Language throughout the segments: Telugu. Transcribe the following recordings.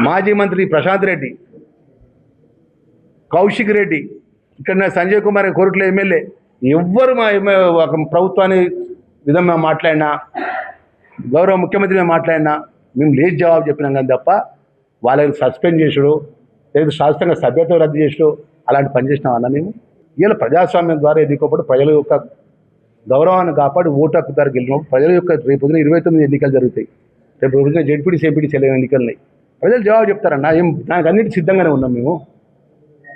మాజీ మంత్రి ప్రశాంత్ రెడ్డి, కౌశిక్ రెడ్డి, ఇక్కడ సంజయ్ కుమార్ కోరుట్ల ఎమ్మెల్యే, ఎవ్వరు మా ప్రభుత్వాన్ని విధంగా మాట్లాడినా, గౌరవ ముఖ్యమంత్రి మీద మాట్లాడినా మేము లేచి జవాబు చెప్పినాం కానీ తప్ప వాళ్ళని సస్పెండ్ చేసుడు లేదా శాశ్వతంగా సభ్యత్వం రద్దు చేసుడు అలాంటి పని చేసినాం అన్న. మేము ఇలా ప్రజాస్వామ్యం ద్వారా ఎన్నుకోబడి ప్రజల యొక్క గౌరవాన్ని కాపాడి ఓటు హక్కు ద్వారా గెలిచినప్పుడు ప్రజల యొక్క రేపు 29 ఎన్నికలు జరుగుతాయి. రేపు పొద్దున జెడ్పీటీసీ ఎంపీటీసీ ఎన్నికలున్నాయి. ప్రజలు జవాబు చెప్తారన్న. దానికి అన్నిటి సిద్ధంగానే ఉన్నాం మేము.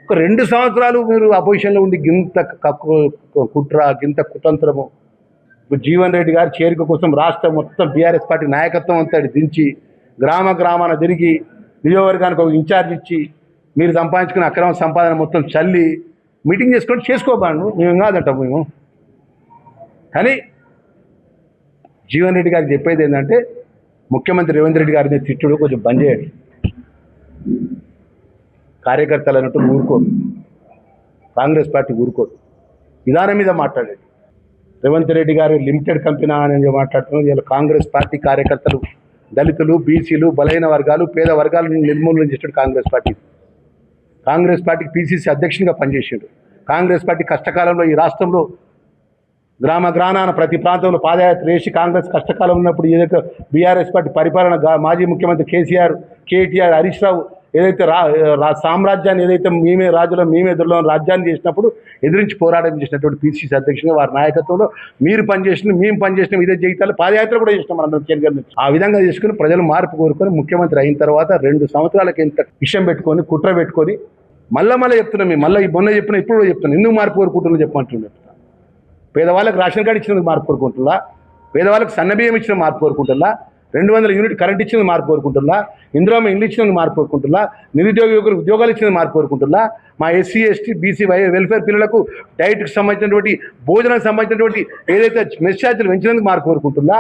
ఒక 2 సంవత్సరాలు మీరు అపోజిషన్లో ఉండి గింత కుట్ర గింత కుతంత్రము, జీవన్ రెడ్డి గారి చేరిక కోసం రాష్ట్రం మొత్తం టీఆర్ఎస్ పార్టీ నాయకత్వం అంతా దించి గ్రామాన తిరిగి నియోజకవర్గానికి ఒక ఇన్ఛార్జ్ ఇచ్చి మీరు సంపాదించుకున్న అక్రమ సంపాదన మొత్తం చల్లి మీటింగ్ చేసుకోబాను మేము కాదంటాం మేము. కానీ జీవన్ రెడ్డి గారికి చెప్పేది ఏంటంటే ముఖ్యమంత్రి రేవంత్ రెడ్డి గారిని తిట్టుడు కొంచెం బంద్ చేయండి. కార్యకర్తలు అన్నట్టు ఊరుకోరు, కాంగ్రెస్ పార్టీ ఊరుకోరు. విధానం మీద మాట్లాడేది రేవంత్ రెడ్డి గారు లిమిటెడ్ కంపెనీ అని మాట్లాడుతున్నాం. ఇలా కాంగ్రెస్ పార్టీ కార్యకర్తలు, దళితులు, బీసీలు, బలహీన వర్గాలు, పేద వర్గాలను నిర్మూలన చేసాడు కాంగ్రెస్ పార్టీ. కాంగ్రెస్ పార్టీకి పీసీసీ అధ్యక్షునిగా పనిచేసాడు. కాంగ్రెస్ పార్టీ కష్టకాలంలో ఈ రాష్ట్రంలో గ్రామాన ప్రతి ప్రాంతంలో పాదయాత్ర చేసి కాంగ్రెస్ కష్టకాలం ఉన్నప్పుడు ఏదైతే బీఆర్ఎస్ పార్టీ పరిపాలన మాజీ ముఖ్యమంత్రి కేసీఆర్, కేటీఆర్, హరీష్ రావు ఏదైతే సామ్రాజ్యాన్ని ఏదైతే మేమే రాజులో మేమే ఎదురులో రాజ్యాన్ని చేసినప్పుడు ఎదిరించి పోరాటం చేసినటువంటి పీసీసీ అధ్యక్షునిగా వారి నాయకత్వంలో మీరు పనిచేసిన మేము పనిచేసినాం. ఇదే జీవితాలు పాదయాత్ర కూడా చేసినాం మనం కేంద్రం. ఆ విధంగా చేసుకుని ప్రజలు మార్పు కోరుకొని ముఖ్యమంత్రి అయిన తర్వాత 2 సంవత్సరాలకి ఇంత విషయం పెట్టుకొని కుట్ర పెట్టుకొని మళ్ళీ చెప్తున్నాం. మేము మళ్ళీ మొన్న చెప్పినా ఇప్పుడు కూడా చెప్తున్నాం. ఎందుకు మార్పు కోరుకుంటున్నా చెప్పమంటున్నాం. పేదవాళ్ళకి రేషన్ కార్డు ఇచ్చినందుకు మార్పు కోరుకుంటున్నా, పేదవాళ్ళకి సన్నబియ్యం ఇచ్చిన మార్పు కోరుకుంటున్నా, 200 యూనిట్ కరెంట్ ఇచ్చిన మార్పు కోరుకుంటున్నా, ఇందిరామ్మ ఇల్లు ఇచ్చినందుకు మార్పు కోరుకుంటున్నా, నిరుద్యోగ యువకులకు ఉద్యోగాలు ఇచ్చిన మార్పు కోరుకుంటున్నా, మా ఎస్సీ ఎస్టీ బీసీ వెల్ఫేర్ పిల్లలకు డైట్కి సంబంధించినటువంటి భోజనానికి సంబంధించినటువంటి ఏదైతే మెస్ ఛార్జీలు పెంచినందుకు మార్పు కోరుకుంటున్నా,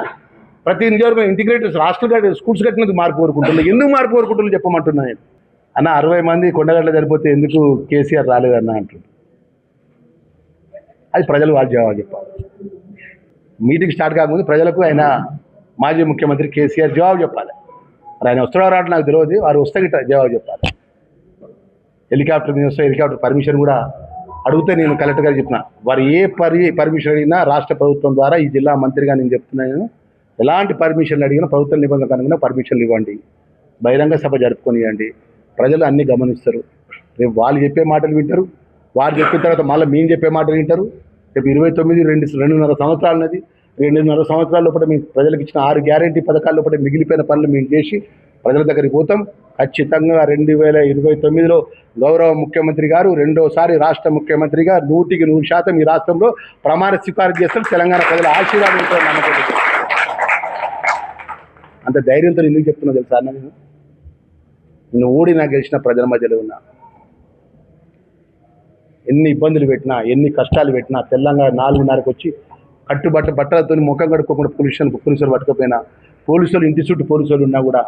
ప్రతి నియోజకవర్గం ఇంటిగ్రేటెడ్ హాస్టల్ స్కూల్స్ కట్టినందుకు మార్పు కోరుకుంటున్నా. ఎందుకు మార్పు కోరుకుంటున్నా చెప్పమంటున్నా నేను. అన్న 60 మంది కొండగడ్డ సరిపోతే ఎందుకు కేసీఆర్ రాలేదన్న అంటుంది. అది ప్రజలు వాళ్ళు జవాబు చెప్పాలి. మీటింగ్ స్టార్ట్ కాకముందు ప్రజలకు ఆయన మాజీ ముఖ్యమంత్రి కేసీఆర్ జవాబు చెప్పాలి. మరి ఆయన వస్తాడో రావడం నాకు తెలియదు. వారు వస్తే గిట్ట జవాబు చెప్పాలి. హెలికాప్టర్ మీద వస్తే హెలికాప్టర్ పర్మిషన్ కూడా అడిగితే నేను కలెక్టర్ గారు చెప్పిన వారు ఏ పర్మిషన్ అడిగినా రాష్ట్ర ప్రభుత్వం ద్వారా ఈ జిల్లా మంత్రిగా నేను చెప్తున్నాను, ఎలాంటి పర్మిషన్లు అడిగినా ప్రభుత్వ నిబంధనలకు అనుగుణ పర్మిషన్లు ఇవ్వండి, బహిరంగ సభ జరుపుకొనియండి. ప్రజలు అన్నీ గమనిస్తారు. రేపు వాళ్ళు చెప్పే మాటలు వింటారు, వారు చెప్పిన తర్వాత మళ్ళీ మేము చెప్పే మాటలు వింటారు. రేపు 2.5 సంవత్సరాలు ఉన్నది. 2.5 సంవత్సరాల లోపల మేము ప్రజలకు ఇచ్చిన 6 గ్యారంటీ పథకాల లోపల మిగిలిపోయిన పనులు మేము చేసి ప్రజల దగ్గరికి పోతాం. ఖచ్చితంగా 2029లో గౌరవ ముఖ్యమంత్రి గారు రెండోసారి రాష్ట్ర ముఖ్యమంత్రిగా 100% ఈ రాష్ట్రంలో ప్రమాణ స్వీకారం చేస్తాం. తెలంగాణ ప్రజల ఆశీర్వాదంతో నమ్మకం. అంత ధైర్యంతో ఎందుకు చెప్తున్నా తెలుసా అన్న, నేను ఓడినా గెలిచిన ప్రజల మధ్యలో ఉన్నా. ఎన్ని ఇబ్బందులు పెట్టినా, ఎన్ని కష్టాలు పెట్టినా, తెలంగాణ 4:30కి వచ్చి బట్టలతో ముఖం కడుక్కోకుండా పోలీసులు పట్టుకపోయినా, పోలీసులు ఇంటి చుట్టూ పోలీసులు ఉన్నా కూడా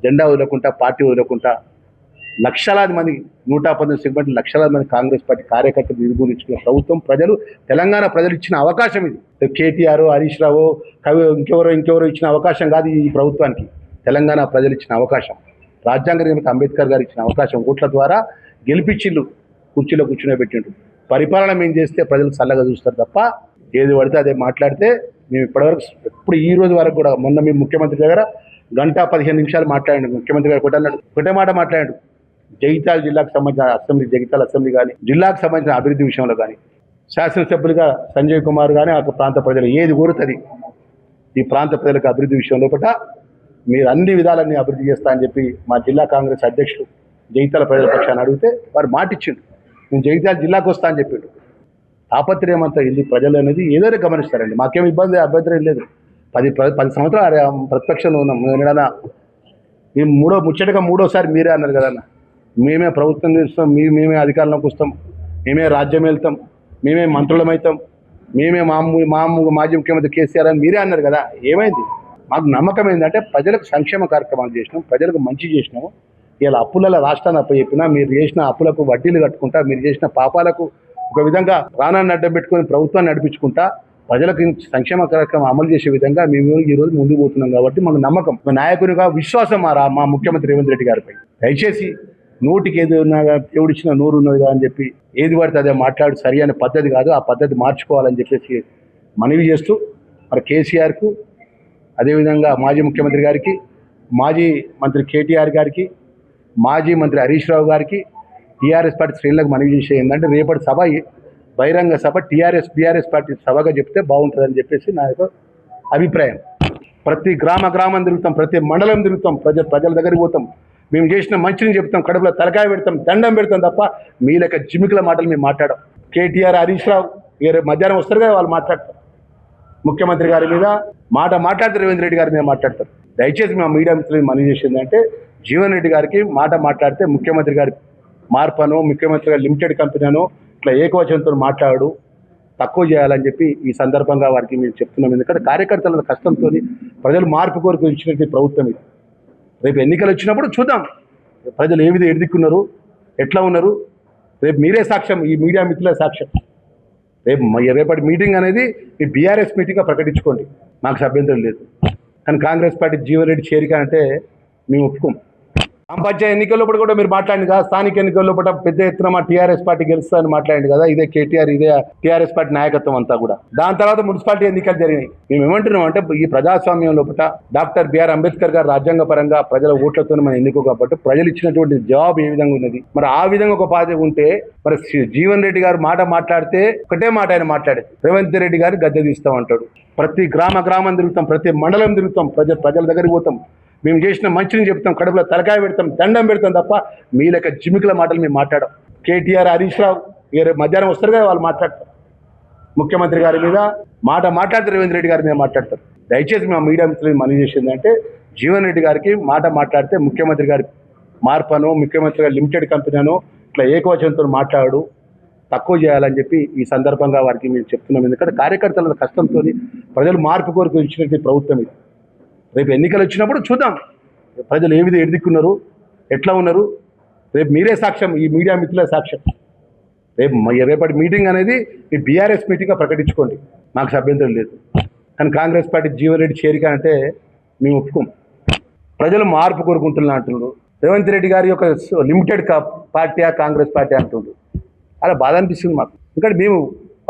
జెండా వదలకుండా, పార్టీ వదలకుండా లక్షలాది మంది 119 సెగ్మెంట్ లక్షలాది మంది కాంగ్రెస్ పార్టీ కార్యకర్తలు నిర్మూలించుకున్న ప్రభుత్వం తెలంగాణ ప్రజలు ఇచ్చిన అవకాశం ఇది. కేటీఆర్, హరీష్ రావు, ఇంకెవరో ఇచ్చిన అవకాశం కాదు ఈ ప్రభుత్వానికి. తెలంగాణ ప్రజలు ఇచ్చిన అవకాశం, రాజ్యాంగ నిర్మాత అంబేద్కర్ గారు ఇచ్చిన అవకాశం. ఓట్ల ద్వారా గెలిపించిళ్ళు, కుర్చీలో కూర్చునే పెట్టిండు. పరిపాలన మేము చేస్తే ప్రజలు చల్లగా చూస్తారు తప్ప ఏది పడితే అదే మాట్లాడితే మేము ఇప్పటివరకు ఎప్పుడు ఈ రోజు వరకు కూడా మొన్న మేము ముఖ్యమంత్రి దగ్గర 1:15 మాట్లాడాడు. ముఖ్యమంత్రి గారు ఒకటే మాట మాట్లాడాడు. జగిత్యాల జిల్లాకు సంబంధించిన అసెంబ్లీ, జగిత్యాల అసెంబ్లీ కానీ, జిల్లాకు సంబంధించిన అభివృద్ధి విషయంలో కానీ, శాసనసభ్యులుగా సంజయ్ కుమార్ కానీ ఆ ప్రాంత ప్రజలు ఏది కోరుతుంది ఈ ప్రాంత ప్రజలకు అభివృద్ధి విషయంలో కూడా మీరు అన్ని విధాలన్నీ అభివృద్ధి చేస్తా అని చెప్పి మా జిల్లా కాంగ్రెస్ అధ్యక్షులు జగిత్యాల ప్రజల పక్షాన్ని అడిగితే వారు మాటిచ్చిండు. నేను జగిత్యాల జిల్లాకు వస్తా అని చెప్పిండు. తాపత్రయం అంతా వెళ్ళి ప్రజలు అనేది ఏదైనా గమనిస్తారండి. మాకేం అభ్యంతరం లేదు. 10 సంవత్సరాలు ప్రతిపక్షంలో ఉన్నాం. ఏదైనా మేము ముచ్చటగా మూడోసారి మీరే అన్నారు కదన్న, మేమే ప్రభుత్వం చేస్తాం, మేమే అధికారంలోకి వస్తాం, మేమే రాజ్యం వెళ్తాం, మేమే మంత్రులమవుతాం, మేమే మాజీ ముఖ్యమంత్రి కేసీఆర్ అని మీరే అన్నారు కదా. ఏమైంది? మాకు నమ్మకం ఏంటంటే ప్రజలకు సంక్షేమ కార్యక్రమాలు చేసినాం, ప్రజలకు మంచి చేసినాము. ఇలా అప్పులలో రాష్ట్రాన్ని అప్పచెప్పినా మీరు చేసిన అప్పులకు వడ్డీలు కట్టుకుంటా, మీరు చేసిన పాపాలకు ఒక విధంగా ప్రాణాన్ని అడ్డం పెట్టుకొని ప్రభుత్వాన్ని నడిపించుకుంటా ప్రజలకు సంక్షేమ కార్యక్రమం అమలు చేసే విధంగా మేము ఈరోజు ముందుకు పోతున్నాం కాబట్టి మాకు నమ్మకం, మా నాయకునిగా విశ్వాసం మా ముఖ్యమంత్రి రేవంత్ రెడ్డి గారిపై. దయచేసి నోటికి ఏది ఉన్నా దేవుడిచ్చిన నోరు ఉన్నదిగా అని చెప్పి ఏది పడితే అదే మాట్లాడు సరి అనే పద్ధతి కాదు, ఆ పద్ధతి మార్చుకోవాలని చెప్పేసి మనవి చేస్తూ మరి కేసీఆర్కు, అదేవిధంగా మాజీ ముఖ్యమంత్రి గారికి, మాజీ మంత్రి కేటీఆర్ గారికి, మాజీ మంత్రి హరీష్ రావు గారికి, టీఆర్ఎస్ పార్టీ శ్రేణులకు మనవి చేసే ఏంటంటే రేపటి సభ బహిరంగ సభ బీఆర్ఎస్ పార్టీ సభగా చెప్తే బాగుంటుందని చెప్పేసి నా యొక్క అభిప్రాయం. ప్రతి గ్రామం తిరుగుతాం, ప్రతి మండలం తిరుగుతాం, ప్రజల దగ్గరికి పోతాం, మేము చేసిన మంచిని చెప్తాం, కడుపులో తలకాయ పెడతాం, దండం పెడతాం తప్ప మీ లెక్క జిమికల మాటలు మేము మాట్లాడాం. కేటీఆర్, హరీష్ రావు మధ్యాహ్నం వస్తారు కదా, వాళ్ళు మాట్లాడతారు ముఖ్యమంత్రి గారి మీద మాట్లాడతారు, రేవంత్ రెడ్డి గారి మీద మాట్లాడతారు. దయచేసి మా మీడియా మిత్రులు మనవి చేసిందంటే జీవన్ రెడ్డి గారికి మాట్లాడితే ముఖ్యమంత్రి గారి మార్పను, ముఖ్యమంత్రి గారి లిమిటెడ్ కంపెనీను ఇట్లా ఏకవచనంతో మాట్లాడు తక్కువ చేయాలని చెప్పి ఈ సందర్భంగా వారికి మేము చెప్తున్నాం. ఎందుకంటే కార్యకర్తల కష్టంతో ప్రజలు మార్పు కోరిక ఇచ్చినట్టు ప్రభుత్వం ఇది. రేపు ఎన్నికలు వచ్చినప్పుడు చూద్దాం ప్రజలు ఏ విధంగా ఎదుర్కొన్నారు, ఎట్లా ఉన్నారు. రేపు మీరే సాక్ష్యం, ఈ మీడియా మిత్రులే సాక్ష్యం. రేపటి మీటింగ్ అనేది మీ బీఆర్ఎస్ మీటింగ్గా ప్రకటించుకోండి, మాకు అభ్యంతరం లేదు. కానీ కాంగ్రెస్ పార్టీ జీవన్ రెడ్డి చేరిక అంటే మేము ఒప్పుకోం. గ్రామ పంచాయతీ ఎన్నికల్లో కూడా మీరు మాట్లాడింది కదా, స్థానిక ఎన్నికల్లో కూడా పెద్ద ఎత్తున మా టీఆర్ఎస్ పార్టీ గెలుస్తుందని మాట్లాడింది కదా, ఇదే కేటీఆర్, ఇదే టీఆర్ఎస్ పార్టీ నాయకత్వం అంతా కూడా. దాని తర్వాత మున్సిపాలిటీ ఎన్నికలు జరిగినాయి. మేము ఏమంటున్నాం అంటే ఈ ప్రజాస్వామ్యం లోపల డాక్టర్ బిఆర్ అంబేద్కర్ గారు రాజ్యాంగ పరంగా ప్రజల ఓట్లతో మనం ఎన్నికో కాబట్టి ప్రజలు ఇచ్చినటువంటి జవాబు ఏ విధంగా ఉన్నది, మరి ఆ విధంగా ఒక బాధ్యత ఉంటే మరి జీవన్ రెడ్డి గారు మాట్లాడితే ఒకటే మాట ఆయన మాట్లాడేది, రేవంత్ రెడ్డి గారు గద్దె తీస్తామంటాడు. ప్రతి గ్రామం తిరుగుతాం, ప్రతి మండలం తిరుగుతాం, ప్రజల దగ్గరికి పోతాం, మేము చేసిన మంచిని చెప్తాం, కడుపులో తలకాయ పెడతాం, దండం పెడతాం తప్ప మీ లెక్క జిమికల మాటలు మేము మాట్లాడాం. కేటీఆర్, హరీష్ రావు మధ్యాహ్నం వస్తారు కదా, వాళ్ళు మాట్లాడతారు ముఖ్యమంత్రి గారి మీద మాట్లాడతారు, రేవంత్ రెడ్డి గారి మీద మాట్లాడతారు. దయచేసి మా మీడియా మిత్రులు మనవి చేసిందంటే జీవన్ రెడ్డి గారికి మాట్లాడితే ముఖ్యమంత్రి గారి మార్పను, ముఖ్యమంత్రి గారి లిమిటెడ్ కంపెనీను ఇట్లా ఏకవచనంతో మాట్లాడు తక్కువ చేయాలని చెప్పి ఈ సందర్భంగా వారికి మేము చెప్తున్నాం. ఎందుకంటే కార్యకర్తల కష్టంతో ప్రజలు మార్పు కోరిక ఇచ్చినట్టు ప్రభుత్వం ఇది. రేపు ఎన్నికలు వచ్చినప్పుడు చూద్దాం ప్రజలు ఏ విధంగా ఎదుర్కొన్నారు, ఎట్లా ఉన్నారు. రేపు మీరే సాక్ష్యం, ఈ మీడియా మిత్రులే సాక్ష్యం. రేపటి మీటింగ్ అనేది మీ బీఆర్ఎస్ మీటింగ్గా ప్రకటించుకోండి, మాకు అభ్యంతరం లేదు. కానీ కాంగ్రెస్ పార్టీ జీవన్ రెడ్డి చేరిక అంటే మేము ఒప్పుకోం. ప్రజలు మార్పు కోరుకుంటున్నా అంటున్నారు. రేవంత్ రెడ్డి గారి యొక్క లిమిటెడ్ పార్టీ కాంగ్రెస్ పార్టీ అంటుండ్రు. అలా బాధ అనిపిస్తుంది మాకు. ఎందుకంటే మేము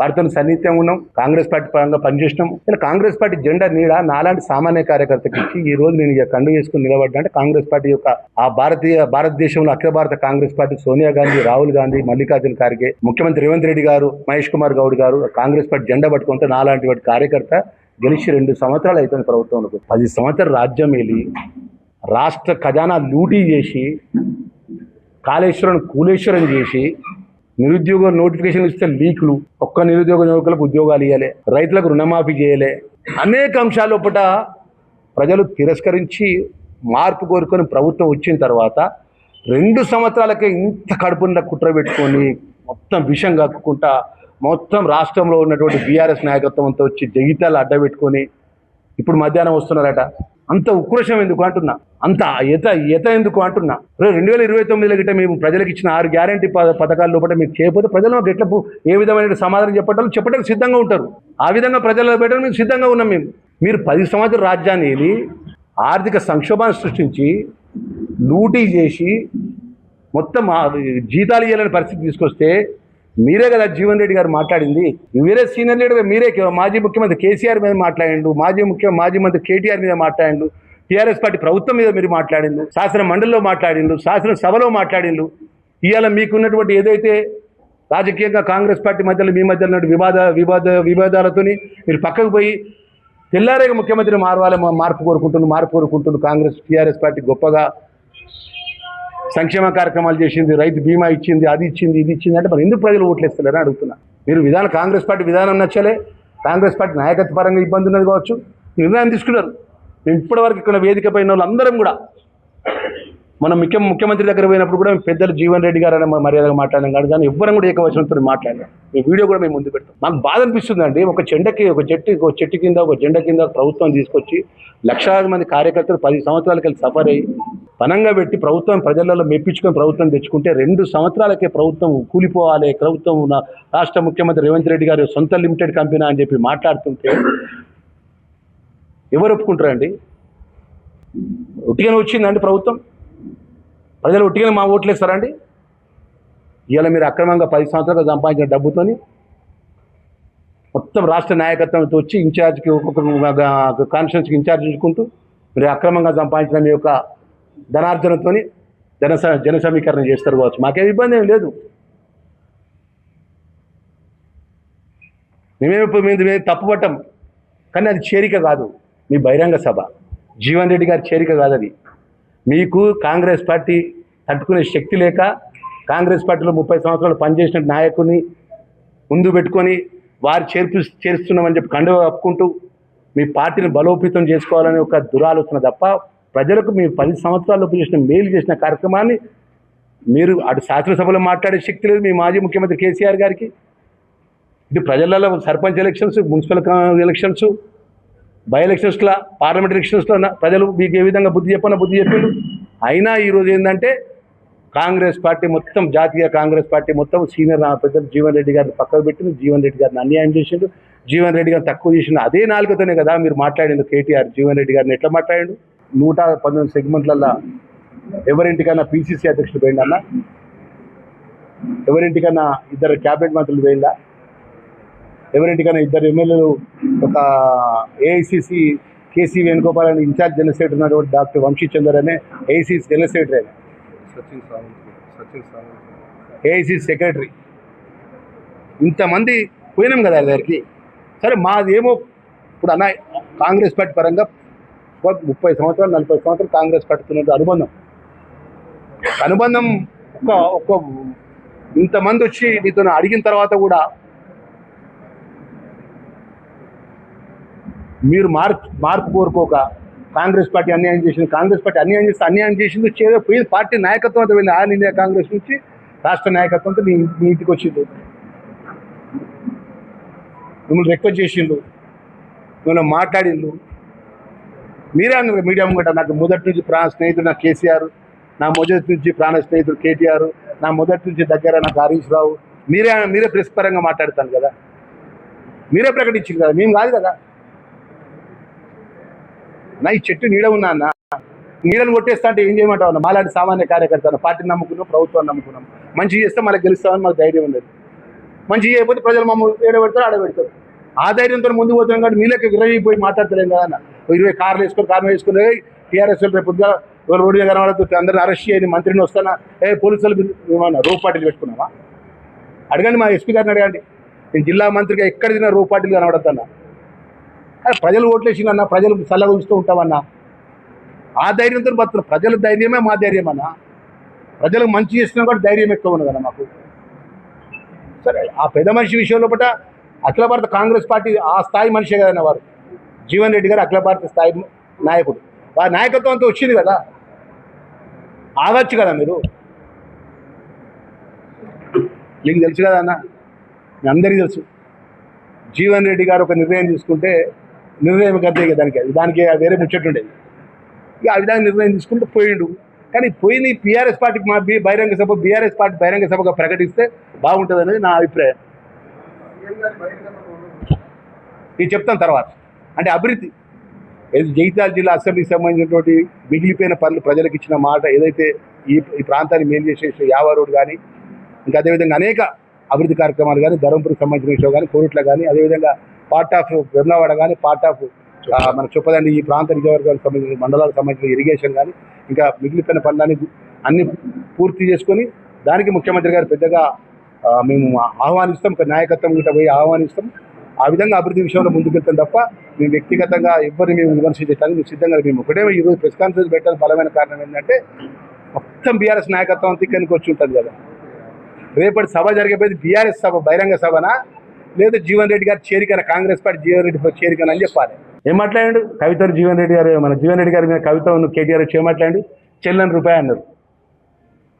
వారితో సన్నిహితంగా ఉన్నాం, కాంగ్రెస్ పార్టీ పరంగా పనిచేసినాం. ఇలా కాంగ్రెస్ పార్టీ జెండా నీడ నాలాంటి సామాన్య కార్యకర్తకి ఇచ్చి ఈ రోజు నేను కండు చేసుకుని నిలబడ్డా అంటే కాంగ్రెస్ పార్టీ యొక్క ఆ భారతదేశంలో అఖిల భారత కాంగ్రెస్ పార్టీ సోనియా గాంధీ, రాహుల్ గాంధీ, మల్లికార్జున ఖార్గే, ముఖ్యమంత్రి రేవంత్ రెడ్డి గారు, మహేష్ కుమార్ గౌడ్ గారు కాంగ్రెస్ పార్టీ జెండా పట్టుకుంటే నాలాంటి వాటి కార్యకర్త గెలిచి 2 సంవత్సరాలు అవుతుంది ప్రభుత్వంలో. 10 సంవత్సరాలు రాజ్యం వెళ్ళి రాష్ట్ర ఖజానా లూటీ చేసి కాళేశ్వరం కూలేశ్వరం చేసి నిరుద్యోగ నోటిఫికేషన్ ఇస్తే లీకులు, ఒక్క నిరుద్యోగ యువకులకు ఉద్యోగాలు ఇవ్వలే, రైతులకు రుణమాఫీ చేయలే, అనేక అంశాల లోపల ప్రజలు తిరస్కరించి మార్పు కోరుకొని ప్రభుత్వం వచ్చిన తర్వాత 2 సంవత్సరాలకే ఇంత కడుపున కుట్ర పెట్టుకొని మొత్తం విషం కక్కుకుంటా మొత్తం రాష్ట్రంలో ఉన్నటువంటి బీఆర్ఎస్ నాయకత్వం అంతా వచ్చి జగితాలు అడ్డబెట్టుకొని ఇప్పుడు మధ్యాహ్నం వస్తున్నారట. అంత ఉక్రోషం ఎందుకు అంటున్నా, అంత ఎత ఎందుకు అంటున్నా. 2029లో గిట్ట మేము ప్రజలకు ఇచ్చిన 6 గ్యారంటీ పథకాల లోపల మీరు చేయకపోతే ప్రజలు మాకు ఎట్లా ఏ విధమైన సమాధానం చెప్పడానికి సిద్ధంగా ఉంటారు. ఆ విధంగా ప్రజల్లో పెట్టడం మేము సిద్ధంగా ఉన్నాం. మీరు 10 సంవత్సరాలు రాజ్యాన్ని వెళ్ళి ఆర్థిక సంక్షోభాన్ని సృష్టించి లూటీ చేసి మొత్తం జీతాలు ఇవ్వాలని పరిస్థితి తీసుకొస్తే మీరే కదా జీవన్ రెడ్డి గారు మాట్లాడింది. మీరే సీనియర్ లీడర్, మీరే మాజీ ముఖ్యమంత్రి కేసీఆర్ మీద మాట్లాడిండు, మాజీ మంత్రి కేటీఆర్ మీద మాట్లాడిండు, టీఆర్ఎస్ పార్టీ ప్రభుత్వం మీద మీరు మాట్లాడిండు, శాసన మండలిలో మాట్లాడిండు, శాసనసభలో మాట్లాడిండు. ఇవాళ మీకున్నటువంటి ఏదైతే రాజకీయంగా కాంగ్రెస్ పార్టీ మధ్యలో మీ మధ్యలో వివాదాలతోని మీరు పక్కకు పోయి తెల్లారేగా ముఖ్యమంత్రి మార్పు కోరుకుంటున్నారు. కాంగ్రెస్ టీఆర్ఎస్ పార్టీ గొప్పగా సంక్షేమ కార్యక్రమాలు చేసింది, రైతు బీమా ఇచ్చింది, అది ఇచ్చింది, ఇది ఇచ్చింది అంటే మరి ఎందుకు ప్రజలు ఓట్లేస్తలేరని అడుగుతున్నా. మీరు కాంగ్రెస్ పార్టీ విధానం నచ్చలే, కాంగ్రెస్ పార్టీ నాయకత్వ పరంగా ఇబ్బంది ఉన్నది కావచ్చు, నిర్ణయం తీసుకున్నారు. మేము ఇప్పటివరకు ఇక్కడ వేదిక పైన వాళ్ళందరం కూడా మనం ముఖ్యమంత్రి దగ్గర పోయినప్పుడు కూడా పెద్దలు జీవన్ రెడ్డి గారు అనే మర్యాదగా మాట్లాడాం కాదు, కానీ ఎవ్వరం కూడా ఏకవచనంతో మాట్లాడాం. ఈ వీడియో కూడా మేము ముందు పెడతాం. మాకు బాధ అనిపిస్తుంది అండి, ఒక చెట్టు కింద ఒక జెండా కింద ప్రభుత్వం తీసుకొచ్చి లక్షలాది మంది కార్యకర్తలు 10 సంవత్సరాలకి వెళ్ళి సఫర్ అయ్యి పనంగా పెట్టి ప్రభుత్వం ప్రజలలో మెప్పించుకొని ప్రభుత్వం తెచ్చుకుంటే 2 సంవత్సరాలకే ప్రభుత్వం కూలిపోవాలి, ప్రభుత్వం రాష్ట్ర ముఖ్యమంత్రి రేవంత్ రెడ్డి గారి సొంత లిమిటెడ్ కంపెనీ అని చెప్పి మాట్లాడుతుంటే ఎవరు ఒప్పుకుంటారండి? ఒట్టిగానే వచ్చిందండి ప్రభుత్వం? ప్రజలు ఒట్టిగానే మా ఓట్లు వేస్తారండి? ఇవాళ మీరు అక్రమంగా 10 సంవత్సరాలుగా సంపాదించిన డబ్బుతోని మొత్తం రాష్ట్ర నాయకత్వంతో వచ్చి ఇన్ఛార్జ్కి ఒక్కొక్క కాన్స్టిట్యూన్సీకి ఇన్ఛార్జ్ ఉంచుకుంటూ మీరు అక్రమంగా సంపాదించిన మీ యొక్క ధనార్జనతో జన సమీకరణ చేస్తారు కావచ్చు, మాకేం ఇబ్బంది ఏం లేదు. మేము తప్పుపట్టం, కానీ అది చేరిక కాదు, మీ బహిరంగ సభ. జీవన్ రెడ్డి గారి చేరిక కాదు అది. మీకు కాంగ్రెస్ పార్టీ తట్టుకునే శక్తి లేక కాంగ్రెస్ పార్టీలో 30 సంవత్సరాలు పనిచేసిన నాయకుడిని ముందు పెట్టుకొని వారు చేరుస్తున్నామని చెప్పి కండువ కప్పుకుంటూ మీ పార్టీని బలోపేతం చేసుకోవాలని ఒక దురాలోచన తప్ప ప్రజలకు మీ 10 సంవత్సరాల్లో చేసిన మేలు చేసిన కార్యక్రమాన్ని మీరు అటు శాసనసభలో మాట్లాడే శక్తి లేదు మీ మాజీ ముఖ్యమంత్రి కేసీఆర్ గారికి. ఇది ప్రజలలో sarpanch elections, municipal elections, by ఎలక్షన్స్లో, పార్లమెంట్ ఎలక్షన్స్లో ప్రజలు మీకు ఏ విధంగా బుద్ధి చెప్పిండు. అయినా ఈరోజు ఏంటంటే కాంగ్రెస్ పార్టీ మొత్తం, జాతీయ కాంగ్రెస్ పార్టీ మొత్తం సీనియర్ పెద్దలు జీవన్ రెడ్డి గారిని పక్కకు పెట్టింది, జీవన్ రెడ్డి గారిని అన్యాయం చేసిండు, జీవన్ రెడ్డి గారిని తక్కువ చేసిండు. అదే నాలుగుతోనే కదా మీరు మాట్లాడిండు. కేటీఆర్ జీవన్ రెడ్డి గారిని ఎట్లా మాట్లాడిండు? 119 సెగ్మెంట్లలో ఎవరింటికన్నా పీసీసీ అధ్యక్షుడు పోయిండన్నా? ఎవరింటికన్నా 2 క్యాబినెట్ మంత్రులు పోయిందా? ఎవరింటికన్నా 2 ఎమ్మెల్యేలు, ఒక ఏఐసిసి కేసీ వేణుగోపాల్ అని ఇన్ఛార్జ్ జనరల్ సెక్రటరీ ఉన్నటువంటి డాక్టర్ వంశీచందర్ అనే AICC general secretary, AICC secretary, ఇంతమంది పోయినాం కదా దగ్గరికి. సరే మాదేమో ఇప్పుడు అన్న కాంగ్రెస్ పార్టీ పరంగా 30 సంవత్సరాలు 40 సంవత్సరాలు కాంగ్రెస్ పార్టీతో అనుబంధం ఒక ఇంతమంది వచ్చి మీతో అడిగిన తర్వాత కూడా మీరు మార్పు కోరుకోక కాంగ్రెస్ పార్టీ అన్యాయం చేసింది, కాంగ్రెస్ పార్టీ అన్యాయం చేసింది పోయి పార్టీ నాయకత్వంతో వెళ్ళి ఆల్ ఇండియా కాంగ్రెస్ నుంచి రాష్ట్ర నాయకత్వంతో మీ ఇంటికి వచ్చిండు, మిమ్మల్ని రిక్వెస్ట్ చేసిండు, మిమ్మల్ని మాట్లాడిండు. మీరే అన్నారు మీడియా ముంగట, నాకు మొదటి నుంచి ప్రాణ స్నేహితుడు నాకు కేసీఆర్, నా మొదటి నుంచి ప్రాణ స్నేహితుడు కేటీఆర్, నా మొదటి నుంచి దగ్గర నాకు హరీష్ రావు. మీరే ప్రెస్ పరంగా మాట్లాడతాను కదా, మీరే ప్రకటించింది కదా, మేము కాదు కదా. నా ఈ చెట్టు నీడ ఉన్నా అన్న, నీడను కొట్టేస్తా అంటే ఏం చేయమంటావు అన్న? మాలాంటి సామాన్య కార్యకర్త పార్టీని నమ్ముకున్నాం, ప్రభుత్వాన్ని నమ్ముకున్నాం. మంచి చేస్తే మనకు గెలుస్తామని మాకు ధైర్యం ఉండదు. మంచి చేయకపోతే ప్రజలు మమ్మల్ని ఏడబెడతారు, ఆడబెడతారు. ఆ ధైర్యంతో ముందు పోతాం కాబట్టి మీలకి విరగిపోయి మాట్లాడతలేం కదా అన్న. 20 కార్లు వేసుకుని టీఆర్ఎస్ రేపు రోడ్డు మీద కనబడుతుంది, అందరిని అరెస్ట్ చేయని మంత్రిని వస్తానా? పోలీసులు ఏమన్నా రో పార్టీలు పెట్టుకున్నావా? అడగండి, మా ఎస్పీ గారిని అడగండి. నేను జిల్లా మంత్రిగా ఎక్కడ తిన్నా రో పార్టీలు కనబడతానా? ప్రజలు ఓట్లేసినన్నా, ప్రజలు చల్లగా ఉంచుతూ ఉంటామన్నా. ఆ ధైర్యంతో బతుకున్నాం. ప్రజల ధైర్యమే మా ధైర్యం అన్న. ప్రజలకు మంచి చేసినా కూడా ధైర్యం ఎక్కువ ఉన్నదన్న మాకు. సరే, ఆ పెద్ద మనిషి విషయంలో పట్ల అఖిల భారత కాంగ్రెస్ పార్టీ ఆ స్థాయి మనిషే కదన్న వారు. జీవన్ రెడ్డి గారు అఖిల భారత స్థాయి నాయకుడు. వారి నాయకత్వంతో వచ్చింది కదా, ఆగచ్చు కదా మీరు. మీకు తెలుసు కదా అన్న, మీ అందరికీ తెలుసు. జీవన్ రెడ్డి గారు ఒక నిర్ణయం తీసుకుంటే నిర్ణయం గద్దే దానికి వేరే ముచ్చట్టుండేది. ఇక ఆ విధంగా నిర్ణయం తీసుకుంటూ పోయిండు. కానీ పోయింది టీఆర్ఎస్ పార్టీకి మా బహిరంగ సభ, బీఆర్ఎస్ పార్టీ బహిరంగ సభగా ప్రకటిస్తే బాగుంటుంది అనేది నా అభిప్రాయం. నేను చెప్తాను తర్వాత. అంటే అభివృద్ధి జగిత్యాల జిల్లా అసెంబ్లీకి సంబంధించినటువంటి మిగిలిపోయిన పనులు, ప్రజలకు ఇచ్చిన మాట ఏదైతే ఈ ప్రాంతాన్ని మేలు చేసే యావా రోడ్ కానీ, ఇంకా అదేవిధంగా అనేక అభివృద్ధి కార్యక్రమాలు కానీ, ధర్మపురికి సంబంధించిన విషయం కానీ, కోరుట్ల కానీ, అదేవిధంగా పార్ట్ ఆఫ్ వెమ్లవాడ కానీ, పార్ట్ ఆఫ్ మన చొప్పదండి ఈ ప్రాంత నియోజకవర్గాలకు సంబంధించిన మండలాలకు సంబంధించిన ఇరిగేషన్ కానీ, ఇంకా మిగిలిపోయిన పనులని అన్ని పూర్తి చేసుకొని దానికి ముఖ్యమంత్రి గారు పెద్దగా మేము ఆహ్వానిస్తాం, నాయకత్వం గిట్ట పోయి ఆహ్వానిస్తాం. ఆ విధంగా అభివృద్ధి విషయంలో ముందుకెళ్తాం తప్ప మేము వ్యక్తిగతంగా ఎవరిని మేము విమర్శించడానికి మేము సిద్ధంగా మేము ఒకటే. ఈరోజు ప్రెస్ కాన్ఫరెన్స్ పెట్టడానికి బలమైన కారణం ఏంటంటే మొత్తం బీఆర్ఎస్ నాయకత్వం ఇక్కడికి వచ్చి ఉంటుంది కదా. రేపటి సభ జరిగేపోయి బీఆర్ఎస్ సభ బహిరంగ సభనా లేదా జీవన్ రెడ్డి గారు చేరికన, కాంగ్రెస్ పార్టీ జీవన్ రెడ్డి చేరికన అని చెప్పాలి. ఏం మాట్లాడాడు కవితను? జీవన్ రెడ్డి గారు, మన జీవన్ రెడ్డి గారి మీద కవితను కేటీఆర్ వచ్చి ఏమాట్లాడు? చెల్లని రూపాయి అన్నారు.